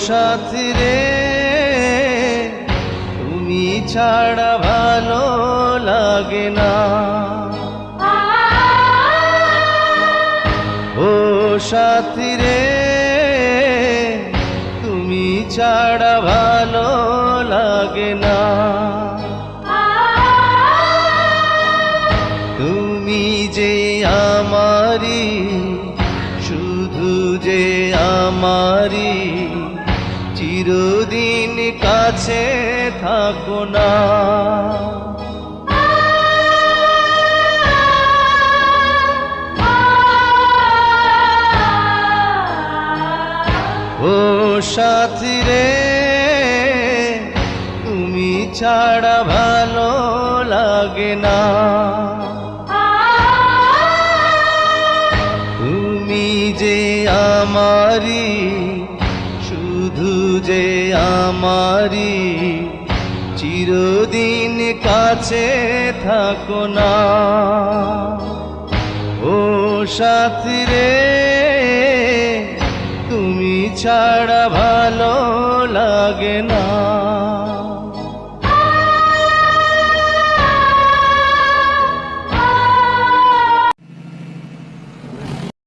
সাথী রে তুমি ছাড়া ভালো লাগে না। ও সাথী রে তুমি ছাড়া ভালো লাগে না। তুমি যে আমারি, শুধু যে আমারি, চিরদিন কাছে থাকো না। ও সাথী রে তুমি ছাড়া ভালো লাগে না। তুমি যে আমারি, শুধু যে আমারি, চিরদিন কাছে থাকো না। ও সাথী রে তুমি ছাড়া ভালো লাগে না।